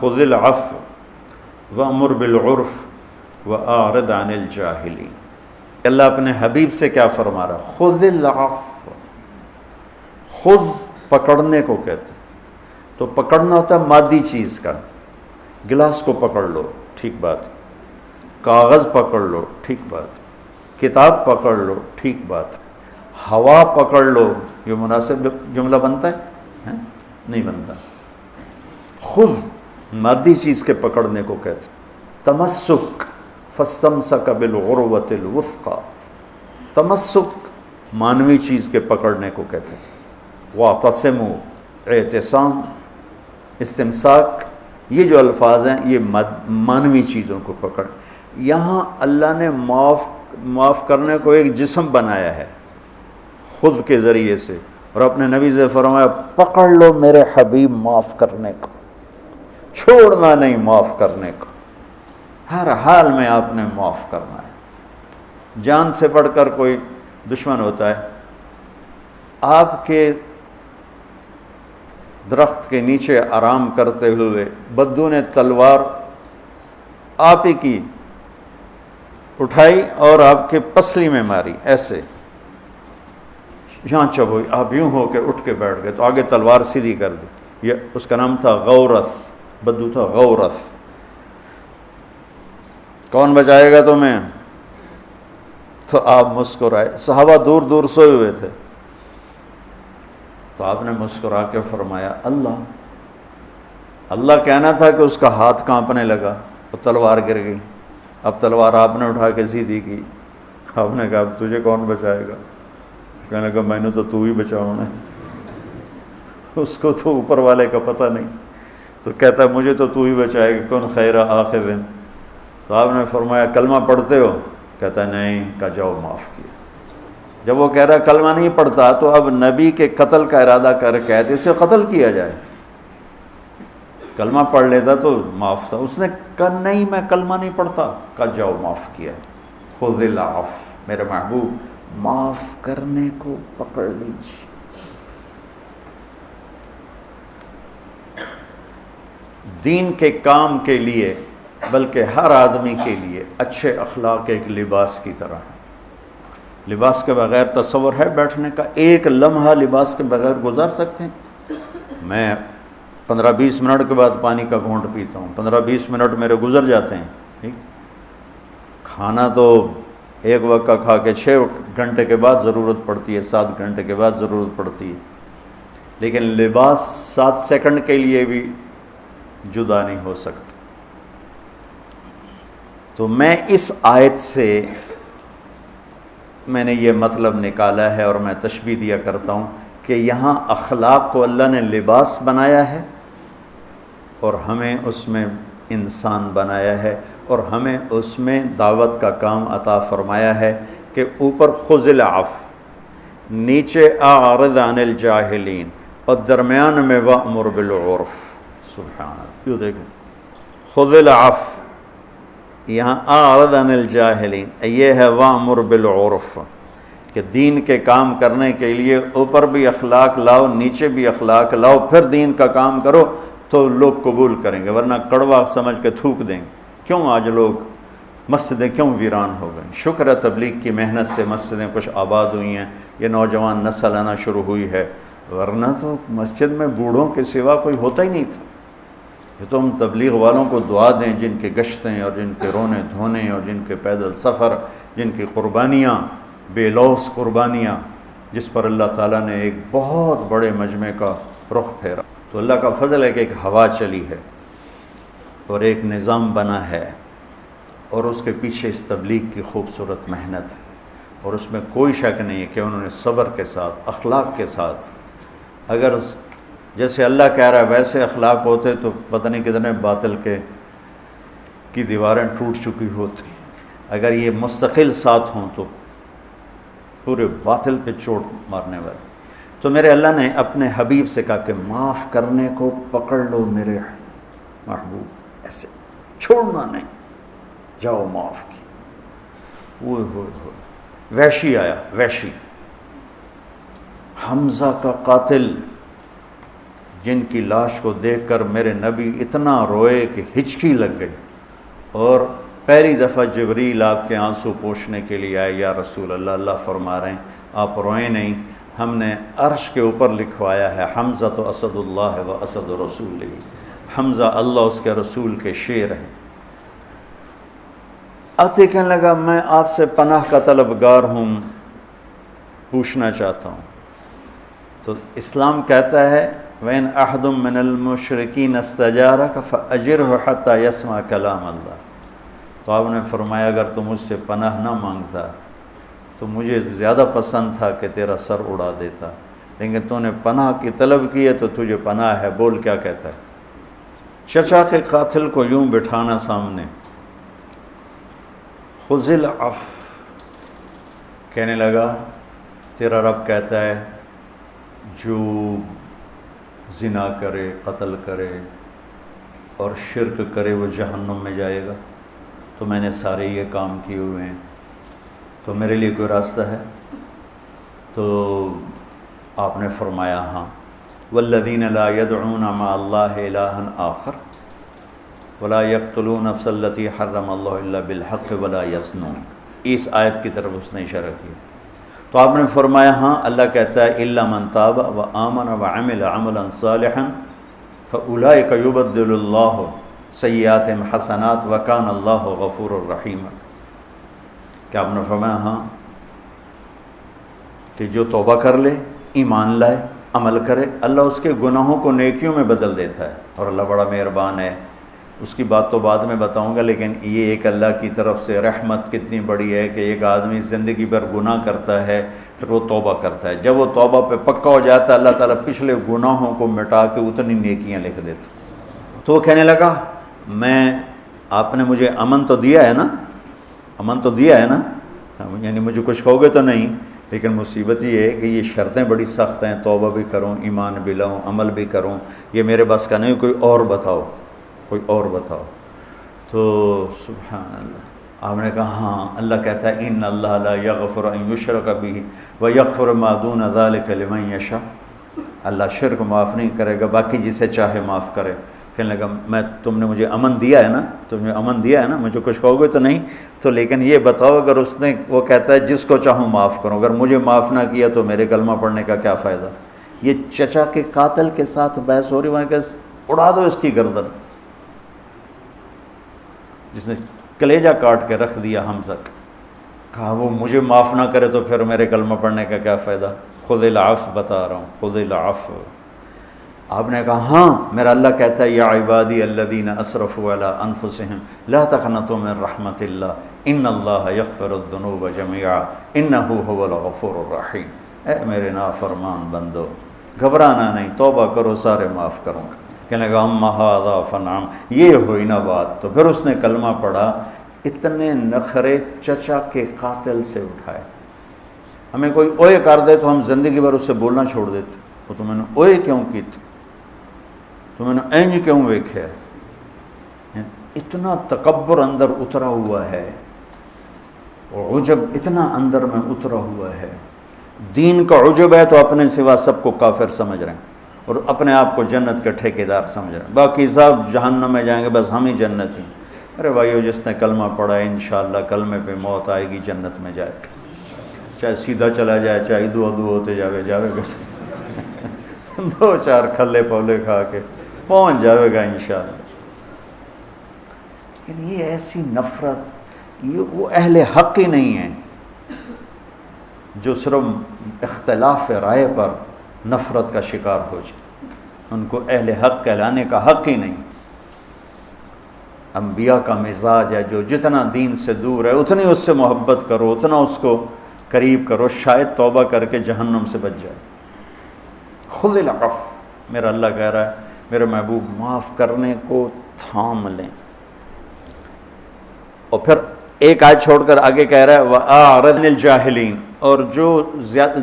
خذ العفو وامر بالعرف واعرض عن الجاہلین۔ اللہ اپنے حبیب سے کیا فرما رہا؟ خذ العفو۔ خود پکڑنے کو کہتے ہیں، تو پکڑنا ہوتا ہے مادی چیز کا، گلاس کو پکڑ لو، ٹھیک بات، کاغذ پکڑ لو، ٹھیک بات، کتاب پکڑ لو، ٹھیک بات، ہوا پکڑ لو، یہ مناسب جملہ بنتا ہے؟ نہیں بنتا۔ خود مادی چیز کے پکڑنے کو کہتے ہیں۔ تمسک، فاستمسک بالعروۃ الوثقی، تمسک مانوی چیز کے پکڑنے کو کہتے ہیں۔ واعتصموا، اعتصام، استمساک، یہ جو الفاظ ہیں یہ مانوی چیزوں کو پکڑ۔ یہاں اللہ نے معاف کرنے کو ایک جسم بنایا ہے خود کے ذریعے سے، اور اپنے نبی سے فرمایا پکڑ لو میرے حبیب معاف کرنے کو، چھوڑنا نہیں معاف کرنے کو، ہر حال میں آپ نے معاف کرنا ہے۔ جان سے بڑھ کر کوئی دشمن ہوتا ہے، آپ کے درخت کے نیچے آرام کرتے ہوئے بدو نے تلوار آپ ہی کی اٹھائی اور آپ کے پسلی میں ماری، ایسے یہاں چبوئی، آپ یوں ہو کے اٹھ کے بیٹھ گئے تو آگے تلوار سیدھی کر دی، یہ اس کا نام تھا غورث، بدو تھا غورث۔ کون بچائے گا تمہیں؟ تو آپ مسکرائے، صحابہ دور دور سوئے ہوئے تھے، تو آپ نے مسکرا کے فرمایا اللہ۔ اللہ کہنا تھا کہ اس کا ہاتھ کانپنے لگا، اور تلوار گر گئی۔ اب تلوار آپ نے اٹھا کے سیدھی کی، آپ نے کہا اب تجھے کون بچائے گا؟ کہنے لگا میں نے تو ہی بچاؤنا ہے، اس کو تو اوپر والے کا پتہ نہیں، تو کہتا ہے مجھے تو ہی بچائے گا، کون خیر عاقب۔ تو آپ نے فرمایا کلمہ پڑھتے ہو؟ کہتا ہے نہیں، کہا جاؤ معاف کیا۔ جب وہ کہہ رہا کلمہ نہیں پڑھتا تو اب نبی کے قتل کا ارادہ کر کے آئے، اسے قتل کیا جائے، کلمہ پڑھ لیتا تو معاف تھا۔ اس نے کہا نہیں میں کلمہ نہیں پڑھتا، کہا جاؤ معاف کیا۔ خذ العفو، میرے محبوب معاف کرنے کو پکڑ لیجیے۔ دین کے کام کے لیے بلکہ ہر آدمی کے لیے اچھے اخلاق ایک لباس کی طرح ہے۔ لباس کے بغیر تصور ہے بیٹھنے کا؟ ایک لمحہ لباس کے بغیر گزار سکتے ہیں؟ میں 15-20 منٹ کے بعد پانی کا گھونٹ پیتا ہوں، 15-20 منٹ میرے گزر جاتے ہیں۔ کھانا تو ایک وقت کا کھا کے 6 گھنٹے کے بعد ضرورت پڑتی ہے، 7 گھنٹے کے بعد ضرورت پڑتی ہے، لیکن لباس 7 سیکنڈ کے لیے بھی جدا نہیں ہو سکتا۔ تو میں اس آیت سے میں نے یہ مطلب نکالا ہے، اور میں تشبیہ دیا کرتا ہوں کہ یہاں اخلاق کو اللہ نے لباس بنایا ہے اور ہمیں اس میں انسان بنایا ہے، اور ہمیں اس میں دعوت کا کام عطا فرمایا ہے کہ اوپر خذ العفو، نیچے اعرض عن الجاہلین، اور درمیان میں وامر بالعرف۔ سبحان اللہ، یہ دیکھیں خذ العفو، یہاں اعرض عن الجاہلین، یہ ہے وامر بالعرف، کہ دین کے کام کرنے کے لیے اوپر بھی اخلاق لاؤ، نیچے بھی اخلاق لاؤ، پھر دین کا کام کرو تو لوگ قبول کریں گے، ورنہ کڑوا سمجھ کے تھوک دیں گے۔ کیوں آج لوگ مسجدیں کیوں ویران ہو گئیں؟ شکر ہے تبلیغ کی محنت سے مسجدیں کچھ آباد ہوئی ہیں، یہ نوجوان نسل آنا شروع ہوئی ہے، ورنہ تو مسجد میں بوڑھوں کے سوا کوئی ہوتا ہی نہیں تھا۔ یہ تو ہم تبلیغ والوں کو دعا دیں جن کے گشتیں اور جن کے رونے دھونے اور جن کے پیدل سفر، جن کی قربانیاں، بے لوث قربانیاں، جس پر اللہ تعالیٰ نے ایک بہت بڑے مجمع کا رخ پھیرا۔ تو اللہ کا فضل ہے کہ ایک ہوا چلی ہے اور ایک نظام بنا ہے، اور اس کے پیچھے اس تبلیغ کی خوبصورت محنت ہے، اور اس میں کوئی شک نہیں ہے کہ انہوں نے صبر کے ساتھ، اخلاق کے ساتھ، اگر جیسے اللہ کہہ رہا ہے ویسے اخلاق ہوتے تو پتہ نہیں کتنے باطل کی دیواریں ٹوٹ چکی ہوتی، اگر یہ مستقل ساتھ ہوں تو پورے باطل پہ چوٹ مارنے والے۔ تو میرے اللہ نے اپنے حبیب سے کہا کہ معاف کرنے کو پکڑ لو میرے محبوب، ایسے چھوڑنا نہیں، جاؤ معاف کی۔ اوہ ہوئے ہوئے، وحشی آیا، وحشی، حمزہ کا قاتل جن کی لاش کو دیکھ کر میرے نبی اتنا روئے کہ ہچکی لگ گئی، اور پہلی دفعہ جبریل آپ کے آنسو پوچھنے کے لیے آئے، یا رسول اللہ، اللہ فرما رہے ہیں آپ روئیں نہیں، ہم نے عرش کے اوپر لکھوایا ہے حمزہ تو اسد اللہ و اسد رسول، حمزہ اللہ اس کے رسول کے شیر ہیں۔ آتے کہنے لگا میں آپ سے پناہ کا طلبگار ہوں، پوچھنا چاہتا ہوں۔ تو اسلام کہتا ہے وَإِنْ أَحَدٌ مِّنَ الْمُشْرِكِينَ اسْتَجَارَكَ فَأَجِرْهُ حَتَّى يَسْمَعَ كَلَامَ اللَّهِ۔ تو آپ نے فرمایا اگر تو مجھ سے پناہ نہ مانگتا تو مجھے زیادہ پسند تھا کہ تیرا سر اڑا دیتا، لیکن تو نے پناہ کی طلب کی ہے تو تجھے پناہ ہے، بول کیا کہتا ہے۔ چچا کے قاتل کو یوں بٹھانا سامنے، خذ العفو، کہنے لگا تیرا رب کہتا ہے جو زنا کرے، قتل کرے اور شرک کرے وہ جہنم میں جائے گا، تو میں نے سارے یہ کام کیے ہوئے ہیں، تو میرے لیے کوئی راستہ ہے؟ تو آپ نے فرمایا ہاں، والذین لا يدعون مع اللہ الہا آخر ولا يقتلون نفس التي حرم اللہ الا بالحق ولا يزنون، اس آیت کی طرف اس نے اشارہ کیا۔ تو آپ نے فرمایا ہاں، اللہ کہتا ہے الا من تاب وآمن وعمل عملا صالحا فاولئک یبدل اللہ سیئاتہم حسنات وکان اللہ غفور الرحیم۔ کہ آپ نے فرمایا ہاں کہ جو توبہ کر لے، ایمان لائے، عمل کرے، اللہ اس کے گناہوں کو نیکیوں میں بدل دیتا ہے، اور اللہ بڑا مہربان ہے۔ اس کی بات تو بعد میں بتاؤں گا، لیکن یہ ایک اللہ کی طرف سے رحمت کتنی بڑی ہے کہ ایک آدمی زندگی بھر گناہ کرتا ہے پھر وہ توبہ کرتا ہے، جب وہ توبہ پہ پکا ہو جاتا ہے اللہ تعالیٰ پچھلے گناہوں کو مٹا کے اتنی نیکیاں لکھ دیتا۔ تو وہ کہنے لگا آپ نے مجھے امن تو دیا ہے نا، امن تو دیا ہے نا، یعنی مجھے کچھ کہو گے تو نہیں، لیکن مصیبت یہ ہے کہ یہ شرطیں بڑی سخت ہیں، توبہ بھی کروں، ایمان بھی لاؤں، عمل بھی کروں، یہ میرے بس کا نہیں، کوئی اور بتاؤ، کوئی اور بتاؤ۔ تو سبحان اللہ، آپ نے کہا ہاں، اللہ کہتا ہے ان اللہ لا یغفر ان یشرک بہ ویغفر ما دون ذلک لمن یشاء، اللہ شرک معاف نہیں کرے گا، باقی جسے چاہے معاف کرے۔ کہنے لگا تم نے مجھے امن دیا ہے نا، تم نے امن دیا ہے نا، مجھے کچھ کہو گے تو نہیں، تو لیکن یہ بتاؤ اگر اس نے، وہ کہتا ہے جس کو چاہوں معاف کروں، اگر مجھے معاف نہ کیا تو میرے کلمہ پڑھنے کا کیا فائدہ؟ یہ چچا کے قاتل کے ساتھ بحث ہو رہی، وہاں کہ اڑا دو اس کی گردن، جس نے کلیجہ کاٹ کے رکھ دیا حمزہ کا، کہا وہ مجھے معاف نہ کرے تو پھر میرے کلمہ پڑھنے کا کیا فائدہ؟ خذ العفو بتا رہا ہوں، خذ العفو۔ آپ نے کہا ہاں، میرا اللہ کہتا ہے یا عبادی الذین اسرفوا علی انفسہم لا تقنطوا من رحمت اللہ ان اللہ یغفر الذنوب جميعا انہ هو الغفور الرحیم۔ اے میرے نافرمان بندو، گھبرانا نہیں، توبہ کرو، سارے معاف کروں گا۔ کہنے لگا اما ھذا فنعم، یہ ہوئی نا بات۔ تو پھر اس نے کلمہ پڑھا۔ اتنے نخرے چچا کے قاتل سے اٹھائے۔ ہمیں کوئی اوئے کر دے تو ہم زندگی بھر اس سے بولنا چھوڑ دیتے، وہ تو میں نے اوئے کیوں کی تھی، تو میں نے اینج کیوں ویکھے؟ اتنا تکبر اندر اترا ہوا ہے، اور عجب اتنا اندر میں اترا ہوا ہے۔ دین کا عجب ہے تو اپنے سوا سب کو کافر سمجھ رہے ہیں، اور اپنے آپ کو جنت کے ٹھیکیدار سمجھ رہے ہیں، باقی سب جہنم میں جائیں گے، بس ہم ہی جنت ہیں۔ ارے بھائیو، جس نے کلمہ پڑھا ہے انشاءاللہ کلمے پہ موت آئے گی، جنت میں جائے گا، چاہے سیدھا چلا جائے، چاہے دو ہوتے جاوے گا دو چار کھلے پولے کھا کے پہنچ جاوے گا انشاءاللہ۔ لیکن یہ ایسی نفرت، یہ وہ اہل حق ہی نہیں ہیں جو صرف اختلاف رائے پر نفرت کا شکار ہو جائے، ان کو اہل حق کہلانے کا حق ہی نہیں۔ انبیاء کا مزاج ہے جو جتنا دین سے دور ہے اتنی اس سے محبت کرو، اتنا اس کو قریب کرو، شاید توبہ کر کے جہنم سے بچ جائے۔ خذ العفو، میرا اللہ کہہ رہا ہے میرے محبوب معاف کرنے کو تھام لیں۔ اور پھر ایک آیت چھوڑ کر آگے کہہ رہا ہے وَأَعْرِضْ عَنِ الْجَاهِلِينَ، اور جو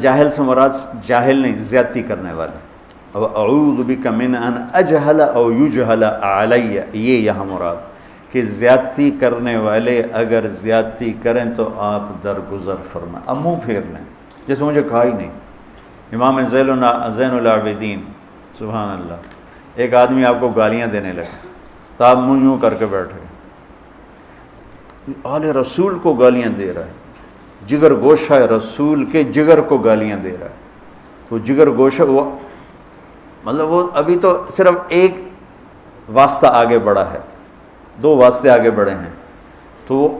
جاہل سے مراد جاہل نہیں، زیادتی کرنے والے۔ وَأَعُوذُ بِكَ مِنْ أَنْ أَجْهَلَ أَوْ يُجْهَلَ عَلَيَّ، یہ یہاں مراد کہ زیادتی کرنے والے اگر زیادتی کریں تو آپ درگزر فرمائیں، اب منہ پھیر لیں جیسے مجھے کہا ہی نہیں۔ امام زین العابدین سبحان اللہ ایک آدمی آپ کو گالیاں دینے لگا تو آپ منہ یوں کر کے بیٹھ گئے، آل رسول کو گالیاں دے رہا ہے، جگر گوشہ رسول کے جگر کو گالیاں دے رہا ہے، تو جگر گوشہ وہ مطلب وہ ابھی تو صرف ایک واسطہ آگے بڑھا ہے، 2 واسطے آگے بڑھے ہیں، تو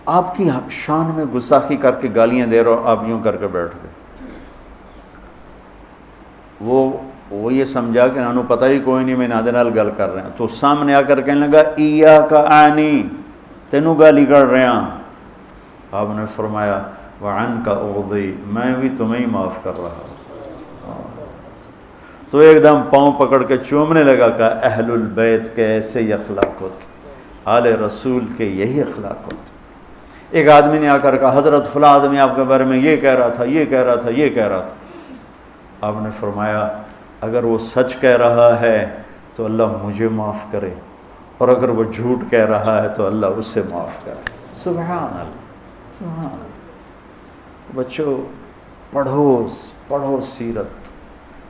آپ کی شان میں گستاخی کر کے گالیاں دے رہا ہو، آپ یوں کر کے بیٹھ گئے۔ وہ یہ سمجھا کہ انہوں پتہ ہی کوئی نہیں میں نادے نال گل کر رہے ہیں، تو سامنے آ کر کہنے لگا ایاک اعنی، تینوں گالی کر رہے ہیں۔ آپ نے فرمایا وعنک اغضی، میں بھی تمہیں ہی معاف کر رہا ہوں۔ تو ایک دم پاؤں پکڑ کے چومنے لگا کہ اہل البیت کے ایسے ہی اخلاق ہوتے، آل رسول کے یہی اخلاق ہوتے۔ ایک آدمی نے آ کر کہا حضرت فلاں آدمی آپ کے بارے میں یہ کہہ رہا تھا، یہ کہہ رہا تھا، یہ کہہ رہا تھا۔ آپ نے فرمایا اگر وہ سچ کہہ رہا ہے تو اللہ مجھے معاف کرے، اور اگر وہ جھوٹ کہہ رہا ہے تو اللہ اسے معاف کرے۔ سبحان اللہ، سبحان اللہ۔ بچوں پڑھو سیرت،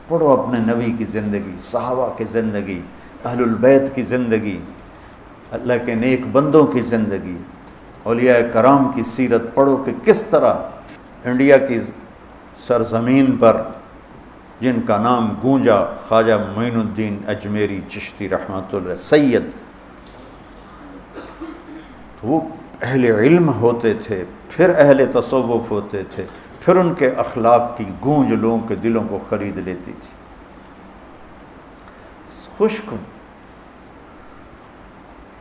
پڑھو اپنے نبی کی زندگی، صحابہ کی زندگی، اہل البیت کی زندگی، اللہ کے نیک بندوں کی زندگی، اولیاء کرام کی سیرت پڑھو کہ کس طرح انڈیا کی سرزمین پر جن کا نام گونجا، خواجہ معین الدین اجمیری چشتی رحمۃ اللہ سید، تو وہ اہل علم ہوتے تھے، پھر اہل تصوف ہوتے تھے، پھر ان کے اخلاق کی گونج لوگوں کے دلوں کو خرید لیتی تھی۔ خشک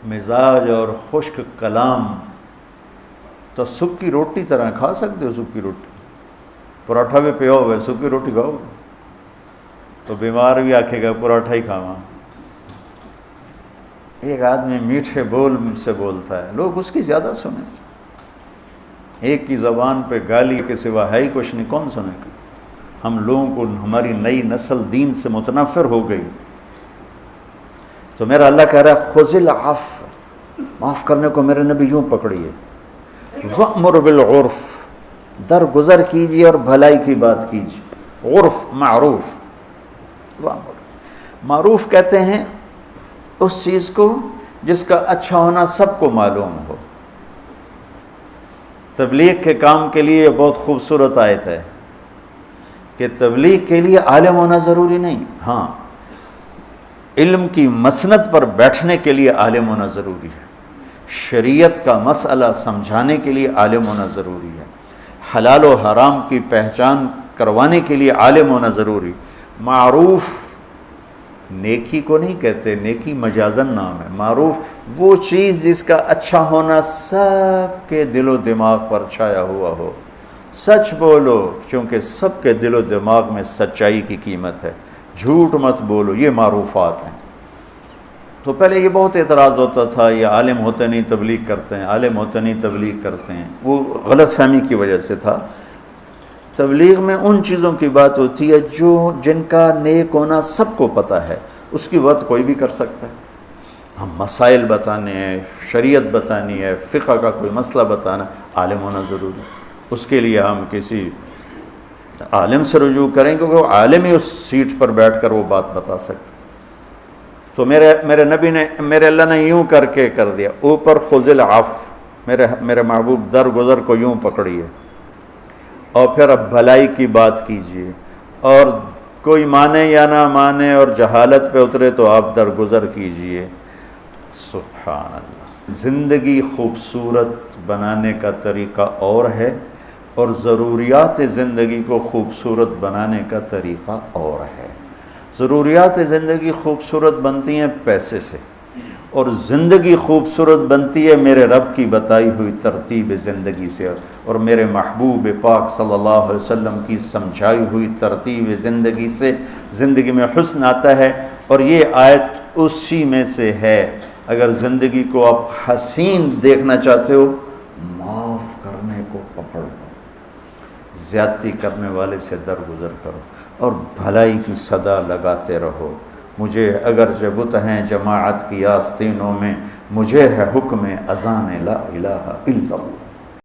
مزاج اور خشک کلام تو سکی روٹی طرح کھا سکتے ہو، سکی روٹی، پراٹھا بھی پیا ہوا ہے، سکی روٹی کھاؤ تو بیمار بھی آکھے گا پراٹھا ہی کھاواں۔ ایک آدمی میٹھے بول مجھ سے بولتا ہے، لوگ اس کی زیادہ سنیں، ایک کی زبان پہ گالی کے سوا ہے ہی کچھ نہیں، کون سنے گا؟ ہم لوگوں کو ہماری نئی نسل دین سے متنفر ہو گئی، تو میرا اللہ کہہ رہا ہے خذ العفو، معاف کرنے کو میرے نبی یوں پکڑیے، وَأْمُرْ بِالْعُرْفِ، درگزر کیجیے اور بھلائی کی بات کیجیے، عرف معروف، معروف کہتے ہیں اس چیز کو جس کا اچھا ہونا سب کو معلوم ہو۔ تبلیغ کے کام کے لیے بہت خوبصورت آیت ہے کہ تبلیغ کے لیے عالم ہونا ضروری نہیں، ہاں علم کی مسند پر بیٹھنے کے لیے عالم ہونا ضروری ہے، شریعت کا مسئلہ سمجھانے کے لیے عالم ہونا ضروری ہے، حلال و حرام کی پہچان کروانے کے لیے عالم ہونا ضروری۔ معروف نیکی کو نہیں کہتے، نیکی مجازن نام ہے، معروف وہ چیز جس کا اچھا ہونا سب کے دل و دماغ پر چھایا ہوا ہو۔ سچ بولو کیونکہ سب کے دل و دماغ میں سچائی کی قیمت ہے، جھوٹ مت بولو، یہ معروفات ہیں۔ تو پہلے یہ بہت اعتراض ہوتا تھا، یہ عالم ہوتے نہیں تبلیغ کرتے ہیں، عالم ہوتے نہیں تبلیغ کرتے ہیں، وہ غلط فہمی کی وجہ سے تھا۔ تبلیغ میں ان چیزوں کی بات ہوتی ہے جن کا نیک ہونا سب کو پتہ ہے، اس کی بات کوئی بھی کر سکتا ہے۔ ہم مسائل بتانے ہیں، شریعت بتانی ہے، فقہ کا کوئی مسئلہ بتانا، عالم ہونا ضروری ہے۔ اس کے لیے ہم کسی عالم سے رجوع کریں کیونکہ وہ عالم ہی اس سیٹ پر بیٹھ کر وہ بات بتا سکتا۔ تو میرے نبی نے، میرے اللہ نے یوں کر کے کر دیا، اوپر خذ العفو، میرے محبوب درگزر کو یوں پکڑیے، اور پھر اب بھلائی کی بات کیجیے، اور کوئی مانے یا نہ مانے اور جہالت پہ اترے تو آپ درگزر کیجیے۔ سبحان اللہ۔ زندگی خوبصورت بنانے کا طریقہ اور ہے، اور ضروریات زندگی کو خوبصورت بنانے کا طریقہ اور ہے۔ ضروریات زندگی خوبصورت بنتی ہیں پیسے سے، اور زندگی خوبصورت بنتی ہے میرے رب کی بتائی ہوئی ترتیب زندگی سے، اور میرے محبوب پاک صلی اللہ علیہ وسلم کی سمجھائی ہوئی ترتیب زندگی سے زندگی میں حسن آتا ہے۔ اور یہ آیت اسی میں سے ہے۔ اگر زندگی کو آپ حسین دیکھنا چاہتے ہو، معاف کرنے کو پکڑ لو، زیادتی کرنے والے سے درگزر کرو، اور بھلائی کی صدا لگاتے رہو۔ مجھے اگر جبت ہیں جماعت کی آستینوں میں، مجھے ہے حکم اذان لا الہ الا اللہ۔